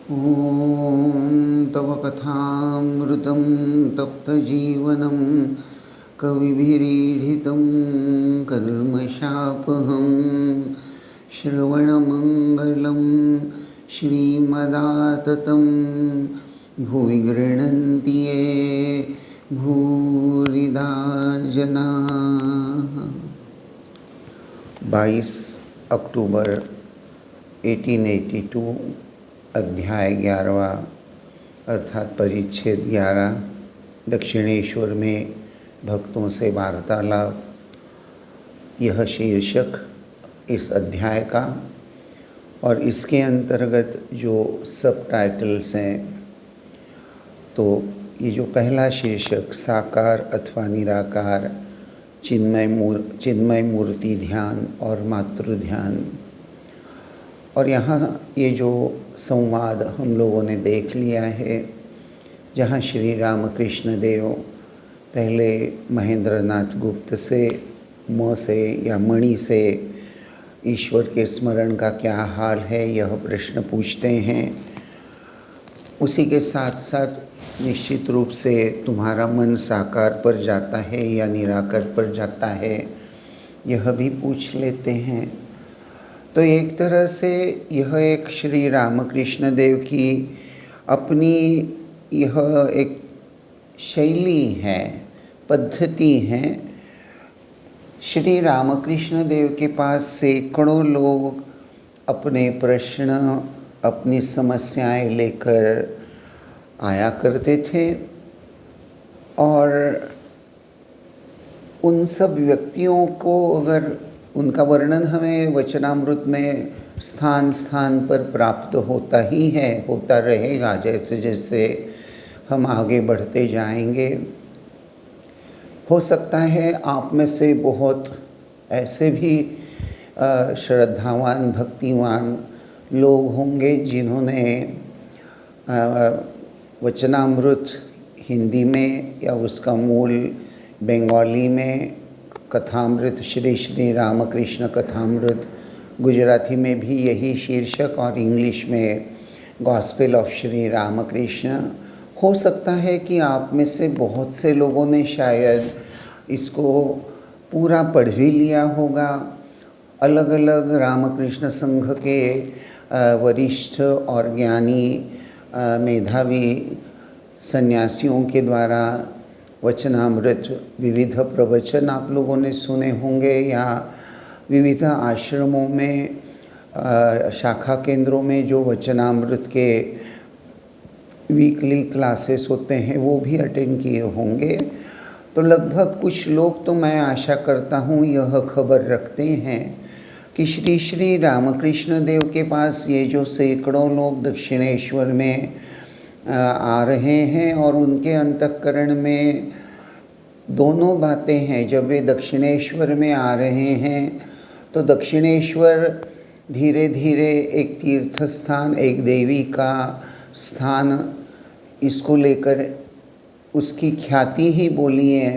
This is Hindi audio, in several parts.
ॐ तव कथामृतं तप्तजीवनं कविभिरीडितं कल्मषापहं श्रवणमङ्गलं श्रीमदाततं भुवि गृह्णन्ति ये भूरिदा जनाः। 22 अक्टूबर 1882 अध्याय 11वां अर्थात परिच्छेद 11 दक्षिणेश्वर में भक्तों से वार्तालाप, यह शीर्षक इस अध्याय का और इसके अंतर्गत जो सब टाइटल्स हैं। तो ये जो पहला शीर्षक साकार अथवा निराकार, चिन्मय मूर्ति ध्यान और मातृ ध्यान, और यहाँ ये जो संवाद हम लोगों ने देख लिया है, जहाँ श्री रामकृष्ण देव पहले महेंद्रनाथ गुप्त से म से या मणि से ईश्वर के स्मरण का क्या हाल है यह प्रश्न पूछते हैं। उसी के साथ साथ निश्चित रूप से तुम्हारा मन साकार पर जाता है या निराकार पर जाता है यह भी पूछ लेते हैं। तो एक तरह से यह एक श्री रामकृष्ण देव की अपनी यह एक शैली है, पद्धति है। श्री रामकृष्ण देव के पास सैकड़ों लोग अपने प्रश्न, अपनी समस्याएं लेकर आया करते थे और उन सब व्यक्तियों को अगर उनका वर्णन हमें वचनामृत में स्थान स्थान पर प्राप्त होता ही है, होता रहेगा जैसे जैसे हम आगे बढ़ते जाएंगे। हो सकता है आप में से बहुत ऐसे भी श्रद्धावान भक्तिवान लोग होंगे जिन्होंने वचनामृत हिंदी में या उसका मूल बंगाली में कथामृत, श्री श्री रामकृष्ण कथामृत, गुजराती में भी यही शीर्षक और इंग्लिश में गॉस्पेल ऑफ श्री रामकृष्ण। हो सकता है कि आप में से बहुत से लोगों ने शायद इसको पूरा पढ़ भी लिया होगा। अलग अलग रामकृष्ण संघ के वरिष्ठ और ज्ञानी मेधावी सन्यासियों के द्वारा वचनामृत विविध प्रवचन आप लोगों ने सुने होंगे या विविध आश्रमों में शाखा केंद्रों में जो वचनामृत के वीकली क्लासेस होते हैं वो भी अटेंड किए होंगे। तो लगभग कुछ लोग, तो मैं आशा करता हूँ यह खबर रखते हैं कि श्री श्री रामकृष्ण देव के पास ये जो सैकड़ों लोग दक्षिणेश्वर में आ रहे हैं और उनके अंतःकरण में दोनों बातें हैं। जब वे दक्षिणेश्वर में आ रहे हैं तो दक्षिणेश्वर धीरे धीरे एक तीर्थ स्थान, एक देवी का स्थान, इसको लेकर उसकी ख्याति ही बोलिए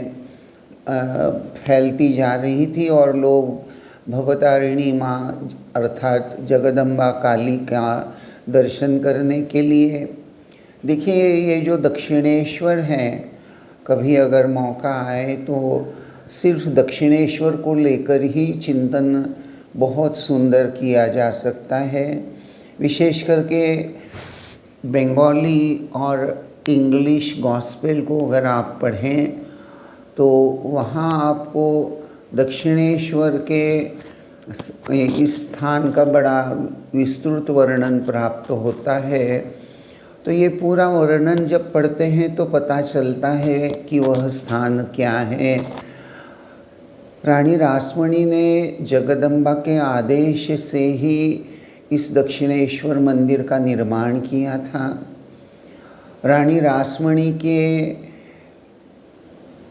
फैलती जा रही थी और लोग भवतारिणी माँ अर्थात जगदम्बा काली का दर्शन करने के लिए, देखिए ये जो दक्षिणेश्वर है, कभी अगर मौका आए तो सिर्फ दक्षिणेश्वर को लेकर ही चिंतन बहुत सुंदर किया जा सकता है। विशेष करके बंगाली और इंग्लिश गॉस्पेल को अगर आप पढ़ें तो वहाँ आपको दक्षिणेश्वर के इस स्थान का बड़ा विस्तृत वर्णन प्राप्त होता है। तो ये पूरा वर्णन जब पढ़ते हैं तो पता चलता है कि वह स्थान क्या है। रानी रासमणी ने जगदम्बा के आदेश से ही इस दक्षिणेश्वर मंदिर का निर्माण किया था। रानी रासमणी के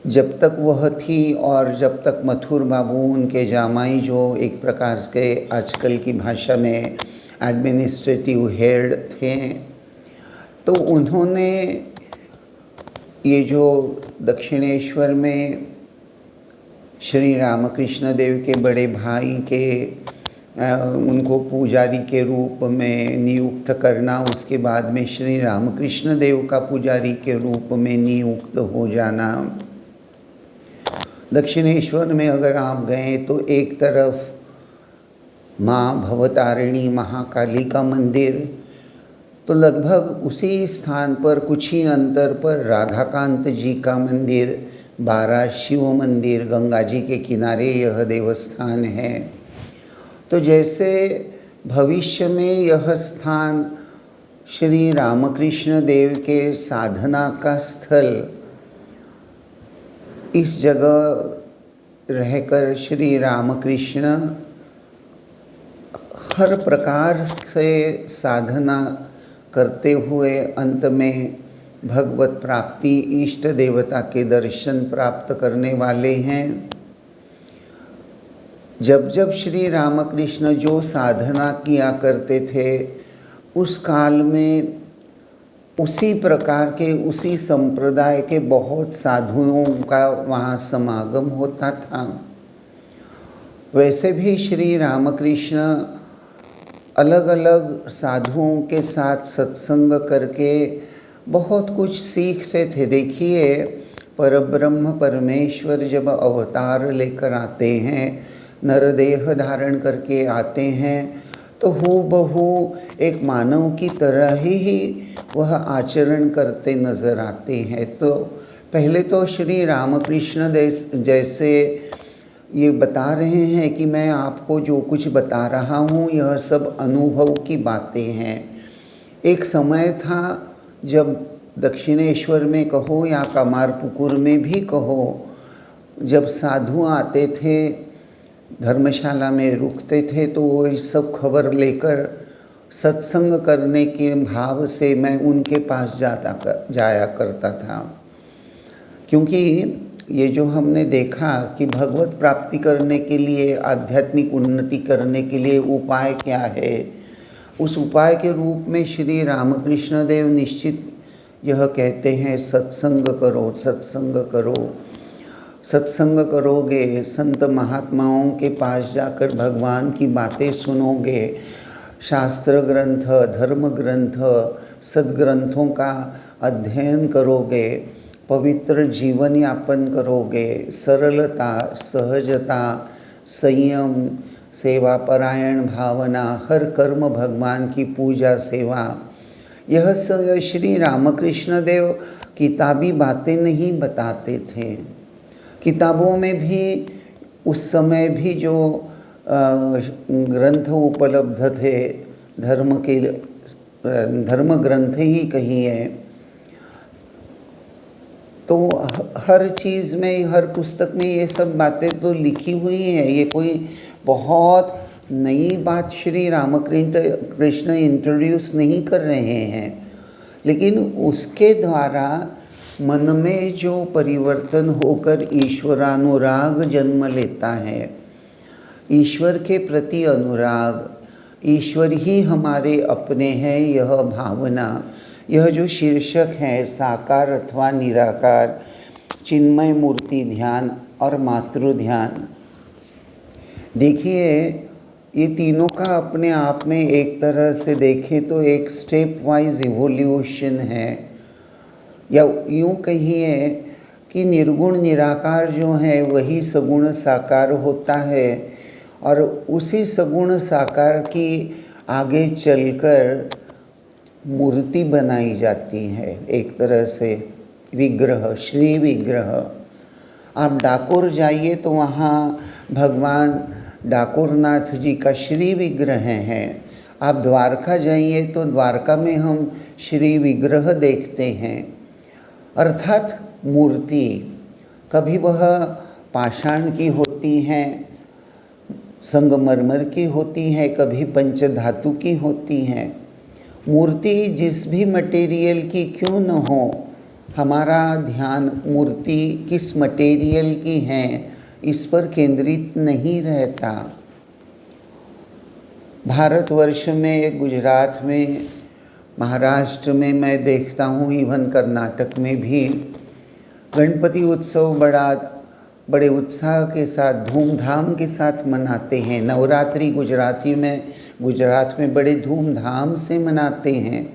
जब तक वह थी और जब तक मथुर बाबू उनके जामाई, जो एक प्रकार से आजकल की भाषा में एडमिनिस्ट्रेटिव हेड थे, तो उन्होंने ये जो दक्षिणेश्वर में श्री रामकृष्ण देव के बड़े भाई के उनको पुजारी के रूप में नियुक्त करना, उसके बाद में श्री रामकृष्ण देव का पुजारी के रूप में नियुक्त हो जाना। दक्षिणेश्वर में अगर आप गए तो एक तरफ माँ भवतारिणी महाकाली का मंदिर, तो लगभग उसी स्थान पर कुछ ही अंतर पर राधाकांत जी का मंदिर, 12 शिव मंदिर, गंगा जी के किनारे यह देवस्थान है। तो जैसे भविष्य में यह स्थान श्री रामकृष्ण देव के साधना का स्थल, इस जगह रहकर श्री रामकृष्ण हर प्रकार से साधना करते हुए अंत में भगवत प्राप्ति, इष्ट देवता के दर्शन प्राप्त करने वाले हैं। जब जब श्री रामकृष्ण जो साधना किया करते थे, उस काल में उसी प्रकार के, उसी संप्रदाय के बहुत साधुओं का वहाँ समागम होता था। वैसे भी श्री रामकृष्ण अलग अलग साधुओं के साथ सत्संग करके बहुत कुछ सीखते थे। देखिए, परब्रह्म परमेश्वर जब अवतार लेकर आते हैं, नरदेह धारण करके आते हैं, तो हूबहू एक मानव की तरह ही वह आचरण करते नज़र आते हैं। तो पहले तो श्री रामकृष्ण जैसे ये बता रहे हैं कि मैं आपको जो कुछ बता रहा हूँ यह सब अनुभव की बातें हैं। एक समय था जब दक्षिणेश्वर में कहो या कमारपुकुर में भी कहो, जब साधु आते थे, धर्मशाला में रुकते थे, तो वो इस सब खबर लेकर सत्संग करने के भाव से मैं उनके पास जाया करता था। क्योंकि ये जो हमने देखा कि भगवत प्राप्ति करने के लिए, आध्यात्मिक उन्नति करने के लिए उपाय क्या है, उस उपाय के रूप में श्री रामकृष्ण देव निश्चित यह कहते हैं, सत्संग करो, सत्संग करो। सत्संग करोगे, संत महात्माओं के पास जाकर भगवान की बातें सुनोगे, शास्त्र ग्रंथ, धर्म ग्रंथ, सद्ग्रंथों का अध्ययन करोगे, पवित्र जीवन यापन करोगे, सरलता, सहजता, संयम, सेवा परायण भावना, हर कर्म भगवान की पूजा सेवा, यह श्री रामकृष्ण देव किताबी बातें नहीं बताते थे। किताबों में भी उस समय भी जो ग्रंथ उपलब्ध थे, धर्म ग्रंथ ही कहिए, तो हर चीज़ में, हर पुस्तक में ये सब बातें तो लिखी हुई हैं। ये कोई बहुत नई बात श्री रामकृष्ण इंट्रोड्यूस नहीं कर रहे हैं, लेकिन उसके द्वारा मन में जो परिवर्तन होकर ईश्वरानुराग जन्म लेता है, ईश्वर के प्रति अनुराग, ईश्वर ही हमारे अपने हैं, यह भावना, यह जो शीर्षक है साकार अथवा निराकार, चिन्मय मूर्ति ध्यान और मातृ ध्यान, देखिए ये तीनों का अपने आप में एक तरह से देखें तो एक स्टेप वाइज इवोल्यूशन है। या यूँ कहिए कि निर्गुण निराकार जो है वही सगुण साकार होता है, और उसी सगुण साकार की आगे चलकर मूर्ति बनाई जाती है, एक तरह से विग्रह, श्री विग्रह। आप डाकोर जाइए तो वहाँ भगवान डाकोरनाथ जी का श्री विग्रह है। आप द्वारका जाइए तो द्वारका में हम श्री विग्रह देखते हैं, अर्थात मूर्ति। कभी वह पाषाण की होती हैं, संगमरमर की होती है, कभी पंचधातु की होती हैं। मूर्ति जिस भी मटेरियल की क्यों न हो, हमारा ध्यान मूर्ति किस मटेरियल की है इस पर केंद्रित नहीं रहता। भारतवर्ष में, गुजरात में, महाराष्ट्र में मैं देखता हूँ, इवन कर्नाटक में भी गणपति उत्सव बड़ा बड़े उत्साह के साथ धूमधाम के साथ मनाते हैं। नवरात्रि गुजरात में बड़े धूमधाम से मनाते हैं।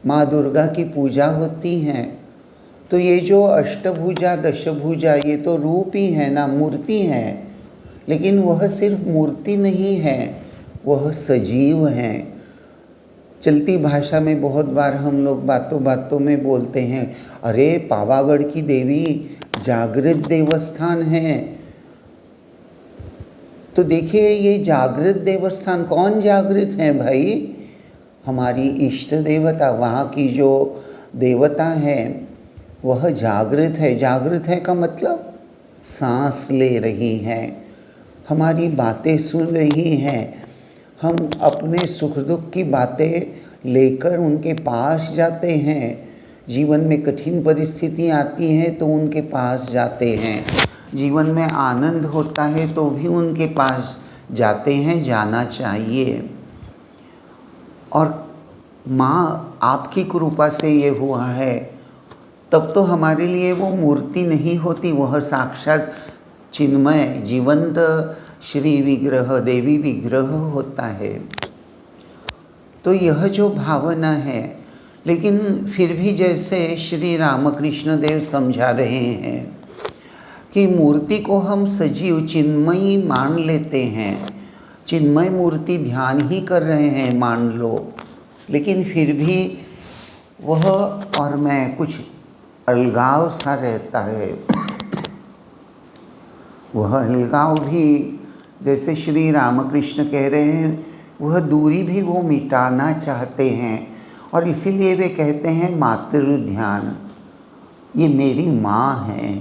माँ दुर्गा की पूजा होती है। तो ये जो अष्टभुजा दशभुजा ये तो रूप ही है ना, मूर्ति है। लेकिन वह सिर्फ मूर्ति नहीं है, वह सजीव हैं। चलती भाषा में बहुत बार हम लोग बातों बातों में बोलते हैं, अरे पावागढ़ की देवी जागृत देवस्थान है। तो देखिए ये जागृत देवस्थान, कौन जागृत है भाई? हमारी इष्ट देवता, वहाँ की जो देवता है वह जागृत है। जागृत है का मतलब सांस ले रही हैं, हमारी बातें सुन रही हैं। हम अपने सुख दुख की बातें लेकर उनके पास जाते हैं। जीवन में कठिन परिस्थितियाँ आती हैं तो उनके पास जाते हैं। जीवन में आनंद होता है तो भी उनके पास जाते हैं, जाना चाहिए। और माँ आपकी कृपा से ये हुआ है, तब तो हमारे लिए वो मूर्ति नहीं होती, वह साक्षात चिन्मय जीवंत श्री विग्रह, देवी विग्रह होता है। तो यह जो भावना है, लेकिन फिर भी जैसे श्री रामकृष्ण देव समझा रहे हैं कि मूर्ति को हम सजीव चिन्मयी मान लेते हैं, चिन्मय मूर्ति ध्यान ही कर रहे हैं मान लो, लेकिन फिर भी वह और मैं कुछ अलगाव सा रहता है। वह अलगाव भी जैसे श्री रामकृष्ण कह रहे हैं, वह दूरी भी वो मिटाना चाहते हैं। और इसीलिए वे कहते हैं मातृ ध्यान, ये मेरी माँ है।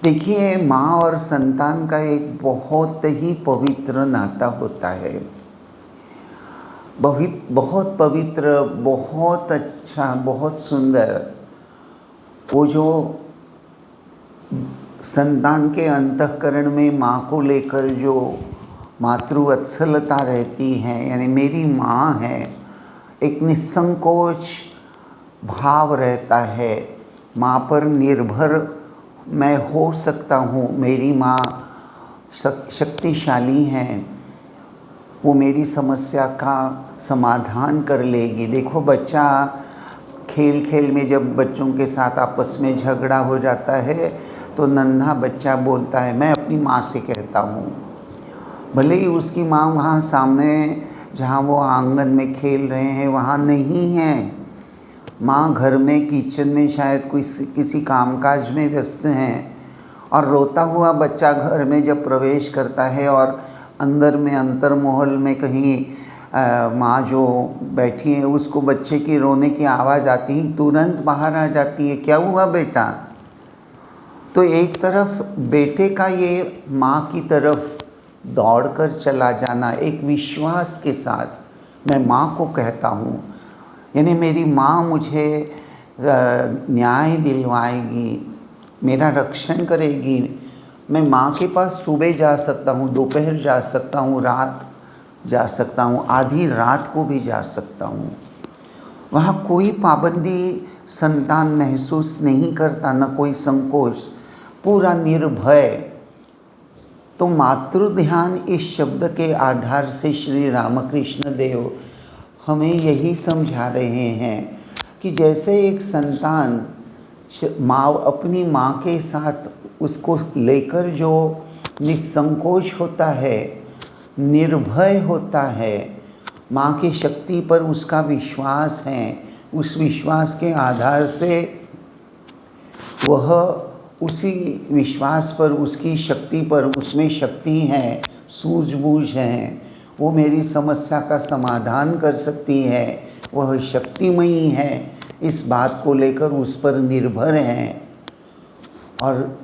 देखिए माँ और संतान का एक बहुत ही पवित्र नाता होता है, बहुत पवित्र, बहुत अच्छा, बहुत सुंदर। वो जो संतान के अंतःकरण में माँ को लेकर जो मातृवत्सलता रहती है, यानी मेरी माँ है, एक निसंकोच भाव रहता है। माँ पर निर्भर मैं हो सकता हूँ, मेरी माँ शक्तिशाली हैं, वो मेरी समस्या का समाधान कर लेगी। देखो बच्चा खेल खेल में जब बच्चों के साथ आपस में झगड़ा हो जाता है तो नन्हा बच्चा बोलता है मैं अपनी माँ से कहता हूँ, भले ही उसकी माँ वहाँ सामने जहाँ वो आंगन में खेल रहे हैं वहाँ नहीं है। माँ घर में किचन में शायद किसी कामकाज में व्यस्त हैं, और रोता हुआ बच्चा घर में जब प्रवेश करता है और अंदर में अंतर्महल में कहीं माँ जो बैठी है उसको बच्चे की रोने की आवाज़ आती ही तुरंत बाहर आ जाती है, क्या हुआ बेटा? तो एक तरफ बेटे का ये माँ की तरफ दौड़कर चला जाना, एक विश्वास के साथ मैं माँ को कहता हूँ, यानी मेरी माँ मुझे न्याय दिलवाएगी, मेरा रक्षण करेगी। मैं माँ के पास सुबह जा सकता हूँ, दोपहर जा सकता हूँ, रात जा सकता हूँ, आधी रात को भी जा सकता हूँ। वहाँ कोई पाबंदी संतान महसूस नहीं करता, न कोई संकोच, पूरा निर्भय। तो मातृ ध्यान इस शब्द के आधार से श्री रामकृष्ण देव हमें यही समझा रहे हैं कि जैसे एक संतान माँ अपनी माँ के साथ उसको लेकर जो निसंकोच होता है, निर्भय होता है, माँ की शक्ति पर उसका विश्वास है, उस विश्वास के आधार से वह उसी विश्वास पर, उसकी शक्ति पर, उसमें शक्ति है, सूझबूझ है, वो मेरी समस्या का समाधान कर सकती है, वह शक्तिमयी है, इस बात को लेकर उस पर निर्भर हैं। और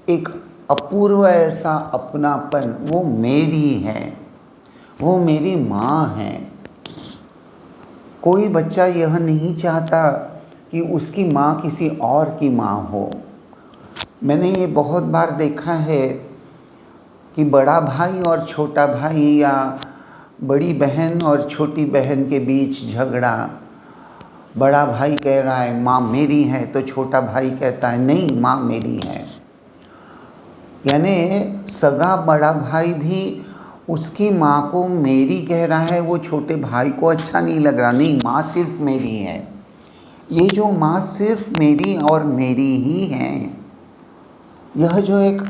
एक अपूर्व ऐसा अपनापन, वो मेरी है, वो मेरी माँ है। कोई बच्चा यह नहीं चाहता कि उसकी माँ किसी और की माँ हो। मैंने ये बहुत बार देखा है कि बड़ा भाई और छोटा भाई या बड़ी बहन और छोटी बहन के बीच झगड़ा, बड़ा भाई कह रहा है माँ मेरी है, तो छोटा भाई कहता है नहीं माँ मेरी है। यानी सगा बड़ा भाई भी उसकी माँ को मेरी कह रहा है, वो छोटे भाई को अच्छा नहीं लग रहा। नहीं, माँ सिर्फ मेरी है। ये जो माँ सिर्फ मेरी और मेरी ही है, यह जो एक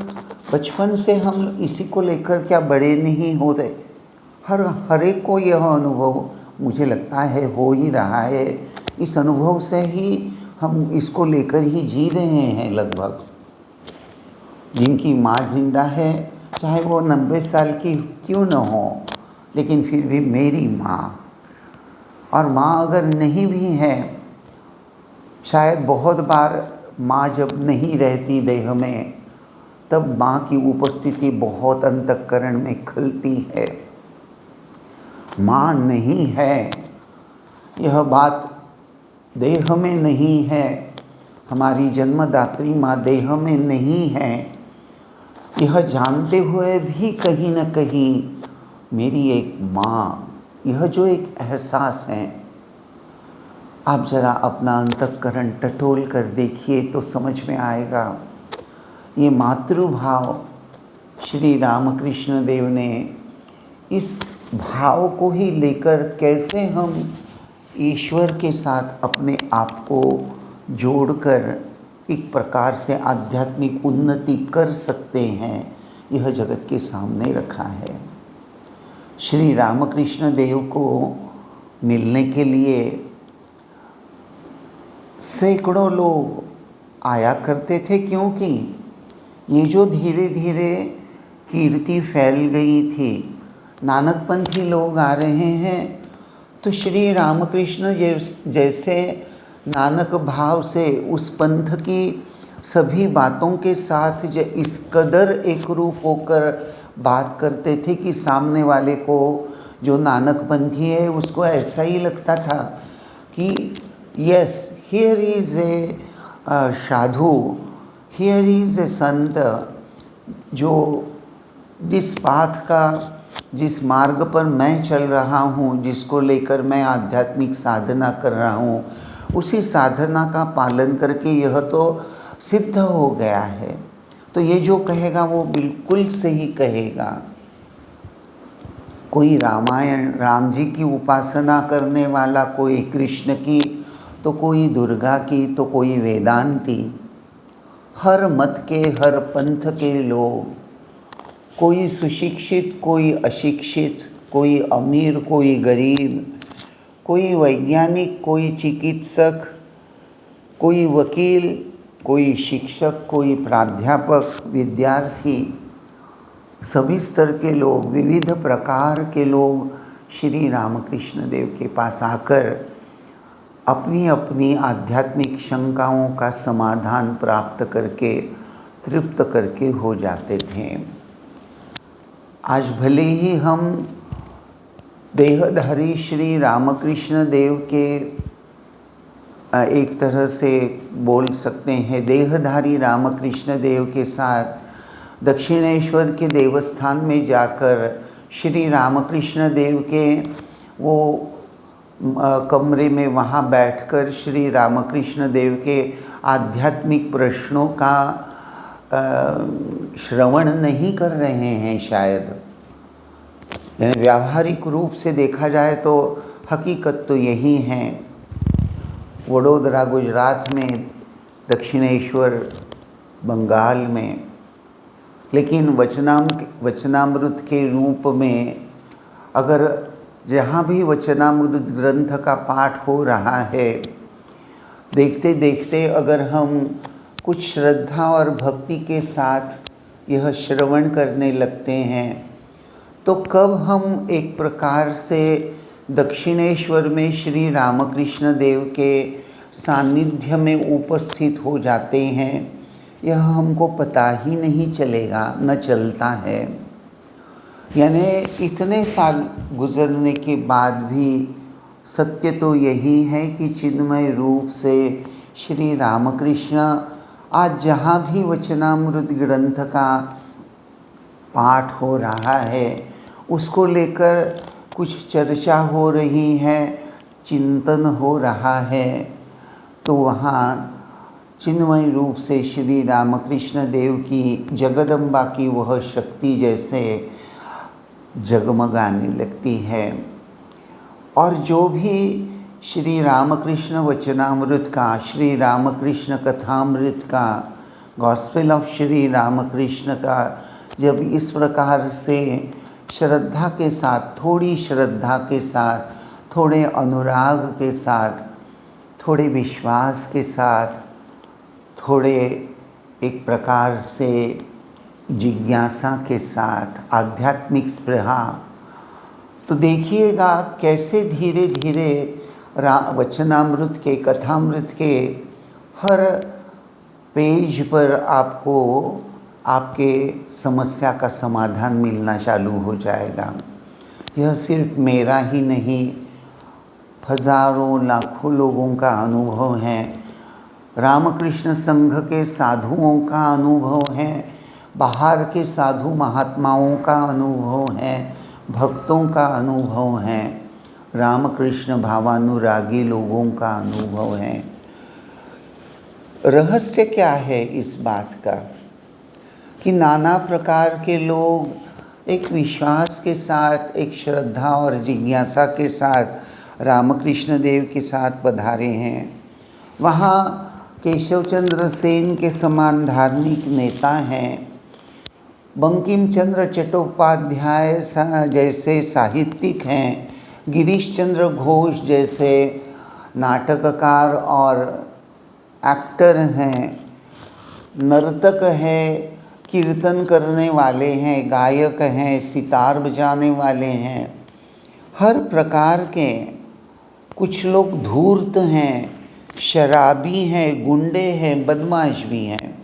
बचपन से हम इसी को लेकर क्या बड़े नहीं होते, हर एक को यह अनुभव मुझे लगता है हो ही रहा है। इस अनुभव से ही हम इसको लेकर ही जी रहे हैं लगभग। जिनकी माँ जिंदा है, चाहे वो 90 साल की क्यों न हो, लेकिन फिर भी मेरी माँ। और माँ अगर नहीं भी है, शायद बहुत बार माँ जब नहीं रहती देह में, तब माँ की उपस्थिति बहुत अंतःकरण में खलती है। माँ नहीं है, यह बात देह में नहीं है, हमारी जन्मदात्री माँ देह में नहीं है, यह जानते हुए भी कहीं न कहीं मेरी एक माँ, यह जो एक एहसास है, आप ज़रा अपना अंतःकरण टटोल कर देखिए तो समझ में आएगा। ये मातृभाव श्री रामकृष्ण देव ने इस भाव को ही लेकर कैसे हम ईश्वर के साथ अपने आप को जोड़कर एक प्रकार से आध्यात्मिक उन्नति कर सकते हैं, यह जगत के सामने रखा है। श्री रामकृष्ण देव को मिलने के लिए सैकड़ों लोग आया करते थे, क्योंकि ये जो धीरे धीरे कीर्ति फैल गई थी, नानकपंथी लोग आ रहे हैं, तो श्री रामकृष्ण जैसे नानक भाव से उस पंथ की सभी बातों के साथ जो इस कदर एक रूप होकर बात करते थे कि सामने वाले को, जो नानकपंथी है, उसको ऐसा ही लगता था कि yes, here is a Sadhu, here is a संत, जो जिस पाथ का, जिस मार्ग पर मैं चल रहा हूँ, जिसको लेकर मैं आध्यात्मिक साधना कर रहा हूँ, उसी साधना का पालन करके यह तो सिद्ध हो गया है। तो ये जो कहेगा वो बिल्कुल सही कहेगा। कोई रामायण राम जी की उपासना करने वाला, कोई कृष्ण की, तो कोई दुर्गा की, तो कोई वेदांती, हर मत के, हर पंथ के लोग, कोई सुशिक्षित, कोई अशिक्षित, कोई अमीर, कोई गरीब, कोई वैज्ञानिक, कोई चिकित्सक, कोई वकील, कोई शिक्षक, कोई प्राध्यापक, विद्यार्थी, सभी स्तर के लोग, विविध प्रकार के लोग श्री रामकृष्ण देव के पास आकर अपनी अपनी आध्यात्मिक शंकाओं का समाधान प्राप्त करके, तृप्त करके हो जाते थे। आज भले ही हम देहधारी श्री रामकृष्ण देव के एक तरह से बोल सकते हैं, देहधारी रामकृष्ण देव के साथ दक्षिणेश्वर के देवस्थान में जाकर श्री रामकृष्ण देव के वो कमरे में वहाँ बैठकर श्री रामकृष्ण देव के आध्यात्मिक प्रश्नों का श्रवण नहीं कर रहे हैं शायद। यानी व्यावहारिक रूप से देखा जाए तो हकीकत तो यही है। वडोदरा गुजरात में, दक्षिणेश्वर बंगाल में, लेकिन वचनामृत के रूप में अगर जहाँ भी वचनामृत ग्रंथ का पाठ हो रहा है, देखते देखते अगर हम कुछ श्रद्धा और भक्ति के साथ यह श्रवण करने लगते हैं, तो कब हम एक प्रकार से दक्षिणेश्वर में श्री रामकृष्ण देव के सानिध्य में उपस्थित हो जाते हैं, यह हमको पता ही नहीं चलेगा, न चलता है। यानी इतने साल गुजरने के बाद भी सत्य तो यही है कि चिन्मय रूप से श्री रामकृष्ण आज जहाँ भी वचनामृत ग्रंथ का पाठ हो रहा है, उसको लेकर कुछ चर्चा हो रही है, चिंतन हो रहा है, तो वहाँ चिन्मय रूप से श्री रामकृष्ण देव की जगदम्बा की वह शक्ति जैसे जगमगाने लगती है। और जो भी श्री रामकृष्ण वचनामृत का, श्री रामकृष्ण कथामृत का, गॉस्पेल ऑफ श्री रामकृष्ण का जब इस प्रकार से श्रद्धा के साथ, थोड़ी श्रद्धा के साथ, थोड़े अनुराग के साथ, थोड़े विश्वास के साथ, थोड़े एक प्रकार से जिज्ञासा के साथ, आध्यात्मिक स्पृहा, तो देखिएगा कैसे धीरे धीरे वचनामृत के, कथामृत के हर पेज पर आपको आपके समस्या का समाधान मिलना चालू हो जाएगा। यह सिर्फ मेरा ही नहीं, हजारों लाखों लोगों का अनुभव है, रामकृष्ण संघ के साधुओं का अनुभव है, बाहर के साधु महात्माओं का अनुभव है, भक्तों का अनुभव है, रामकृष्ण भावानुरागी लोगों का अनुभव है। रहस्य क्या है इस बात का कि नाना प्रकार के लोग एक विश्वास के साथ, एक श्रद्धा और जिज्ञासा के साथ रामकृष्ण देव के साथ पधारे हैं। वहाँ केशव चंद्र सेन के समान धार्मिक नेता हैं, बंकिम चंद्र चट्टोपाध्याय जैसे साहित्यिक हैं, गिरीश चंद्र घोष जैसे नाटककार और एक्टर हैं, नर्तक हैं, कीर्तन करने वाले हैं, गायक हैं, सितार बजाने वाले हैं, हर प्रकार के। कुछ लोग धूर्त हैं, शराबी हैं, गुंडे हैं, बदमाश भी हैं।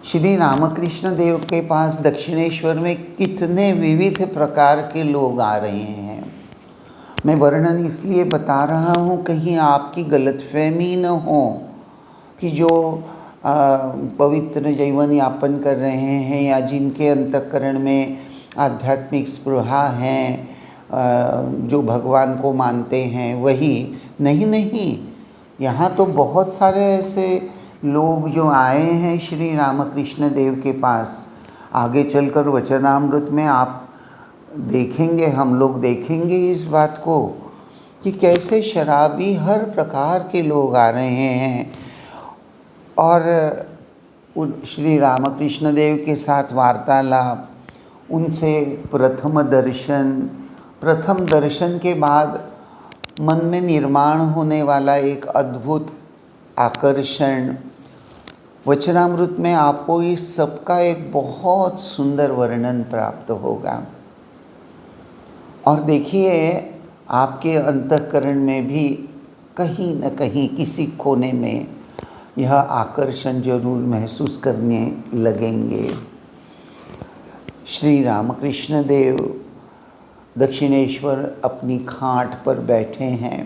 श्री रामकृष्ण देव के पास दक्षिणेश्वर में कितने विविध प्रकार के लोग आ रहे हैं। मैं वर्णन इसलिए बता रहा हूँ कहीं आपकी गलतफहमी न हो कि जो पवित्र जीवन यापन कर रहे हैं या जिनके अंतःकरण में आध्यात्मिक स्पृहा हैं, जो भगवान को मानते हैं वही नहीं। यहाँ तो बहुत सारे ऐसे लोग जो आए हैं श्री रामकृष्ण देव के पास। आगे चलकर वचनामृत में आप देखेंगे, हम लोग देखेंगे इस बात को कि कैसे शराबी हर प्रकार के लोग आ रहे हैं और श्री रामकृष्ण देव के साथ वार्तालाप, उनसे प्रथम दर्शन के बाद मन में निर्माण होने वाला एक अद्भुत आकर्षण। वचनामृत में आपको इस सब का एक बहुत सुंदर वर्णन प्राप्त होगा। और देखिए आपके अंतःकरण में भी कहीं न कहीं किसी कोने में यह आकर्षण जरूर महसूस करने लगेंगे। श्री रामकृष्ण देव दक्षिणेश्वर अपनी खाट पर बैठे हैं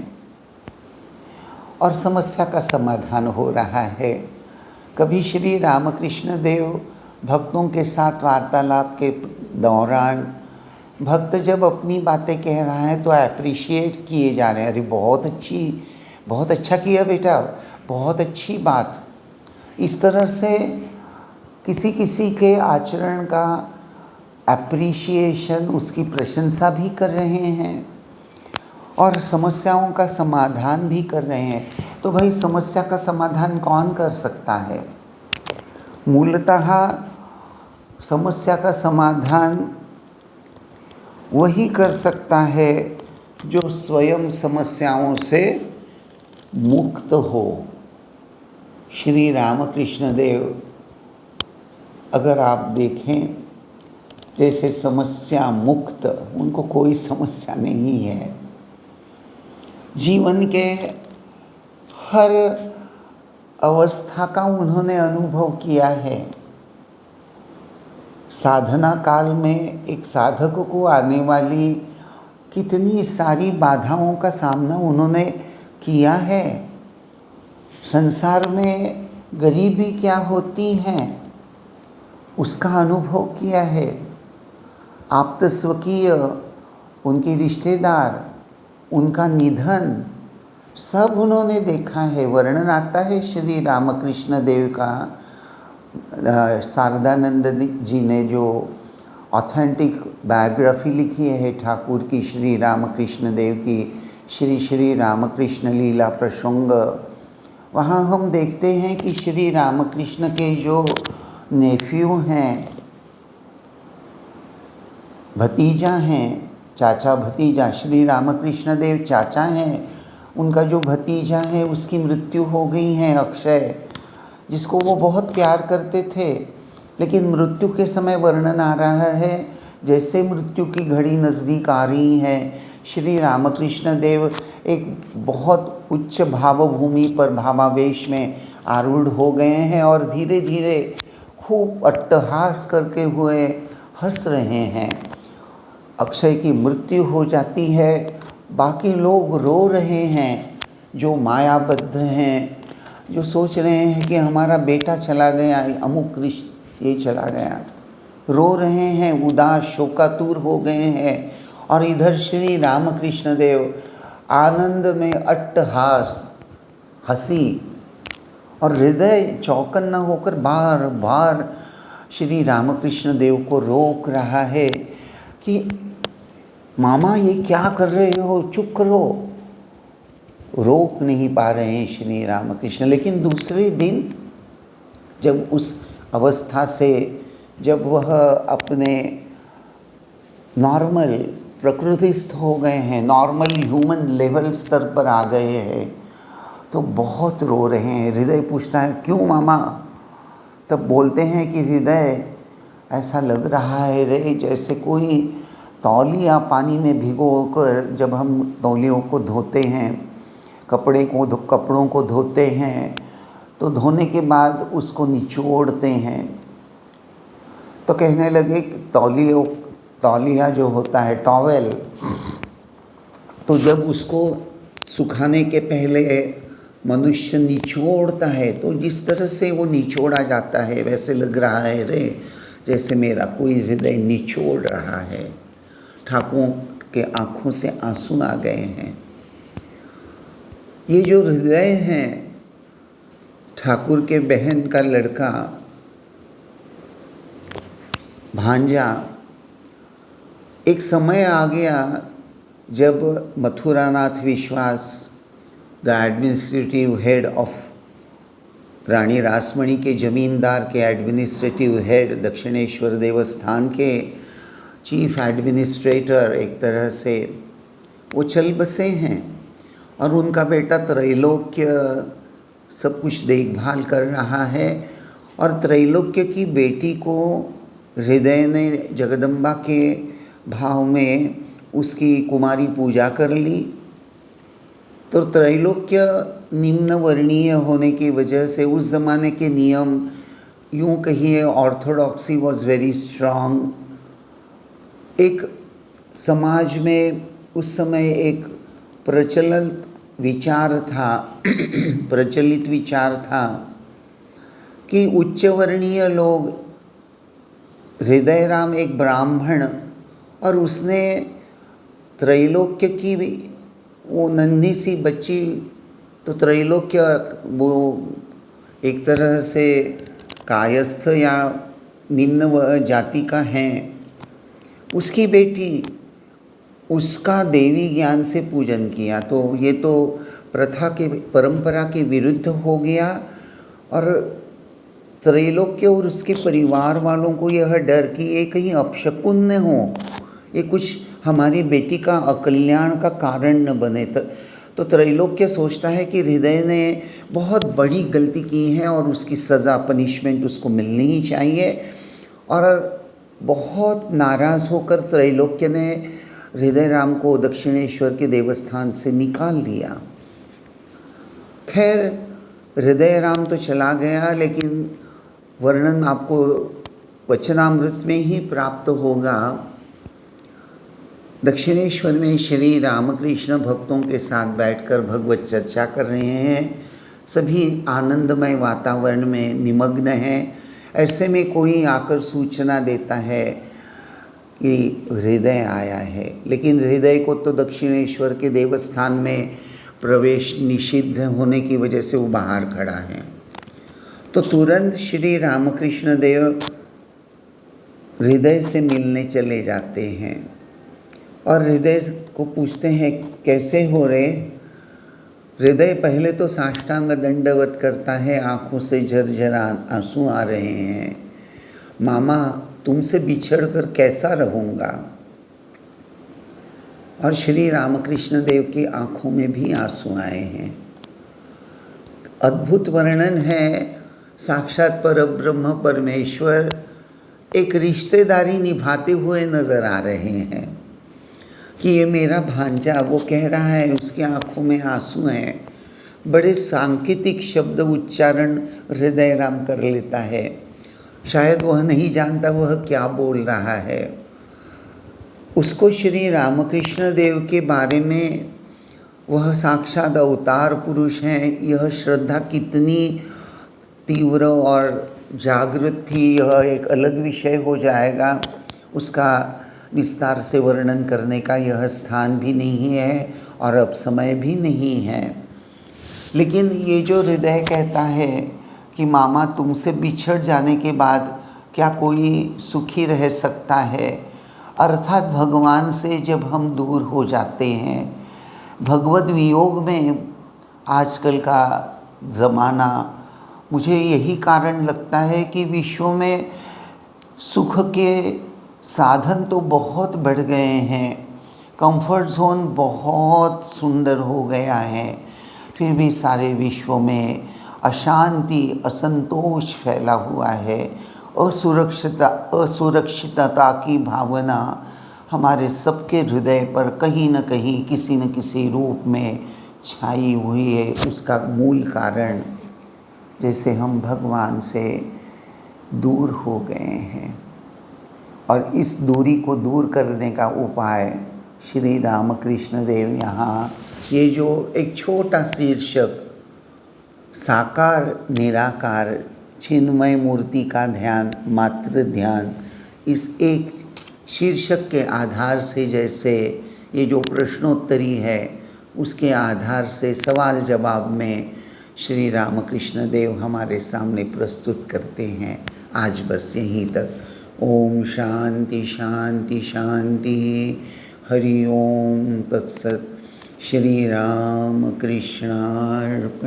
और समस्या का समाधान हो रहा है। कभी श्री रामकृष्ण देव भक्तों के साथ वार्तालाप के दौरान भक्त जब अपनी बातें कह रहा है तो अप्रिशिएट किए जा रहे हैं, अरे बहुत अच्छा किया बेटा, बहुत अच्छी बात। इस तरह से किसी के आचरण का एप्रिशिएशन, उसकी प्रशंसा भी कर रहे हैं और समस्याओं का समाधान भी कर रहे हैं। तो भाई समस्या का समाधान कौन कर सकता है? मूलतः समस्या का समाधान वही कर सकता है जो स्वयं समस्याओं से मुक्त हो। श्री रामकृष्ण देव अगर आप देखें जैसे समस्या मुक्त, उनको कोई समस्या नहीं है। जीवन के हर अवस्था का उन्होंने अनुभव किया है। साधना काल में एक साधक को आने वाली कितनी सारी बाधाओं का सामना उन्होंने किया है। संसार में गरीबी क्या होती है उसका अनुभव किया है। आप्त स्वकीय, उनके रिश्तेदार, उनका निधन, सब उन्होंने देखा है। वर्णन आता है श्री रामकृष्ण देव का, शारदानंद जी ने जो ऑथेंटिक बायोग्राफी लिखी है ठाकुर की, श्री रामकृष्ण देव की, श्री श्री रामकृष्ण लीला प्रसंग, वहाँ हम देखते हैं कि श्री रामकृष्ण के जो नेफ्यू हैं, भतीजा हैं, चाचा भतीजा, श्री रामकृष्ण देव चाचा हैं, उनका जो भतीजा है उसकी मृत्यु हो गई है, अक्षय, जिसको वो बहुत प्यार करते थे। लेकिन मृत्यु के समय वर्णन आ रहा है, जैसे मृत्यु की घड़ी नज़दीक आ रही है, श्री रामकृष्ण देव एक बहुत उच्च भावभूमि पर भावावेश में आरूढ़ हो गए हैं और धीरे धीरे खूब अट्टहास करके हुए हंस रहे हैं। अक्षय की मृत्यु हो जाती है, बाकी लोग रो रहे हैं, जो मायाबद्ध हैं, जो सोच रहे हैं कि हमारा बेटा चला गया, अमुक रिश्ते ये चला गया, रो रहे हैं, उदास शोकातुर हो गए हैं। और इधर श्री रामकृष्ण देव आनंद में अट्टहास, हंसी, और हृदय चौकन न होकर बार बार श्री रामकृष्ण देव को रोक रहा है कि मामा ये क्या कर रहे हो, चुप करो। रोक नहीं पा रहे हैं श्री रामकृष्ण। लेकिन दूसरे दिन जब उस अवस्था से, जब वह अपने नॉर्मल प्रकृतिस्थ हो गए हैं, नॉर्मल ह्यूमन लेवल स्तर पर आ गए हैं, तो बहुत रो रहे हैं। हृदय पूछता है क्यों मामा? तब बोलते हैं कि हृदय ऐसा लग रहा है रे जैसे कोई तौलिया पानी में भिगोकर, जब हम तौलियों को धोते हैं, कपड़ों को धोते हैं, तो धोने के बाद उसको निचोड़ते हैं, तो कहने लगे कि तौलिया जो होता है, टॉवेल, तो जब उसको सुखाने के पहले मनुष्य निचोड़ता है, तो जिस तरह से वो निचोड़ा जाता है वैसे लग रहा है रे जैसे मेरा कोई हृदय निचोड़ रहा है। ठाकुर के आँखों से आंसू आ गए हैं। ये जो हृदय हैं, ठाकुर के बहन का लड़का भांजा, एक समय आ गया जब मथुरानाथ विश्वास, द एडमिनिस्ट्रेटिव हेड ऑफ रानी रासमणी के ज़मींदार के एडमिनिस्ट्रेटिव हेड, दक्षिणेश्वर देवस्थान के चीफ एडमिनिस्ट्रेटर, एक तरह से वो चल बसे हैं और उनका बेटा त्रैलोक्य सब कुछ देखभाल कर रहा है। और त्रैलोक्य की बेटी को हृदय ने जगदम्बा के भाव में उसकी कुमारी पूजा कर ली। तो त्रैलोक्य निम्न वर्णीय होने की वजह से उस ज़माने के नियम, यूँ कहिए ऑर्थोडॉक्सी वॉज वेरी स्ट्रांग। एक समाज में उस समय एक प्रचलित विचार था कि उच्च वर्णीय लोग, हृदयराम एक ब्राह्मण, और उसने त्रैलोक्य की वो नन्ही सी बच्ची, तो त्रैलोक्य वो एक तरह से कायस्थ या निम्न जाति का है, उसकी बेटी, उसका देवी ज्ञान से पूजन किया। तो ये तो प्रथा के, परंपरा के विरुद्ध हो गया। और त्रैलोक्य और उसके परिवार वालों को यह डर कि ये कहीं अपशकुन न हो, ये कुछ हमारी बेटी का अकल्याण का कारण न बने। तो त्रैलोक्य सोचता है कि हृदय ने बहुत बड़ी गलती की है और उसकी सज़ा, पनिशमेंट उसको मिलनी ही चाहिए। और बहुत नाराज़ होकर त्रैलोक्य ने हृदयराम को दक्षिणेश्वर के देवस्थान से निकाल दिया। खैर हृदयराम तो चला गया, लेकिन वर्णन आपको वचनामृत में ही प्राप्त होगा। दक्षिणेश्वर में श्री रामकृष्ण भक्तों के साथ बैठकर भगवत चर्चा कर रहे हैं, सभी आनंदमय वातावरण में निमग्न हैं। ऐसे में कोई आकर सूचना देता है कि हृदय आया है, लेकिन हृदय को तो दक्षिणेश्वर के देवस्थान में प्रवेश निषिद्ध होने की वजह से वो बाहर खड़ा है। तो तुरंत श्री रामकृष्ण देव हृदय से मिलने चले जाते हैं और हृदय को पूछते हैं कैसे हो रे। हृदय पहले तो साष्टांग दंडवत करता है, आंखों से झरझर आंसू आ रहे हैं। मामा तुमसे बिछड़ कर कैसा रहूँगा। और श्री रामकृष्ण देव की आंखों में भी आंसू आए हैं। अद्भुत वर्णन है। साक्षात परब्रह्म परमेश्वर एक रिश्तेदारी निभाते हुए नज़र आ रहे हैं कि ये मेरा भांजा, वो कह रहा है, उसकी आंखों में आंसू हैं। बड़े सांकेतिक शब्द उच्चारण हृदय राम कर लेता है। शायद वह नहीं जानता वह क्या बोल रहा है। उसको श्री रामकृष्ण देव के बारे में, वह साक्षात अवतार पुरुष हैं, यह श्रद्धा कितनी तीव्र और जागृत थी, यह एक अलग विषय हो जाएगा। उसका विस्तार से वर्णन करने का यह स्थान भी नहीं है और अब समय भी नहीं है। लेकिन ये जो हृदय कहता है कि मामा तुमसे बिछड़ जाने के बाद क्या कोई सुखी रह सकता है, अर्थात भगवान से जब हम दूर हो जाते हैं, भगवद वियोग में आजकल का ज़माना, मुझे यही कारण लगता है कि विश्व में सुख के साधन तो बहुत बढ़ गए हैं, कंफर्ट जोन बहुत सुंदर हो गया है, फिर भी सारे विश्व में अशांति, असंतोष फैला हुआ है। असुरक्षितता की भावना हमारे सबके हृदय पर कहीं न कहीं किसी न किसी रूप में छाई हुई है। उसका मूल कारण जैसे हम भगवान से दूर हो गए हैं और इस दूरी को दूर करने का उपाय श्री रामकृष्ण देव यहाँ ये जो एक छोटा शीर्षक साकार निराकार चिन्मय मूर्ति का ध्यान, मात्र ध्यान, इस एक शीर्षक के आधार से, जैसे ये जो प्रश्नोत्तरी है उसके आधार से सवाल जवाब में श्री रामकृष्ण देव हमारे सामने प्रस्तुत करते हैं। आज बस यहीं तक। ओम शांति शांति शांति। हरि ओम तत्सत। श्री राम कृष्णार्पणमस्तु।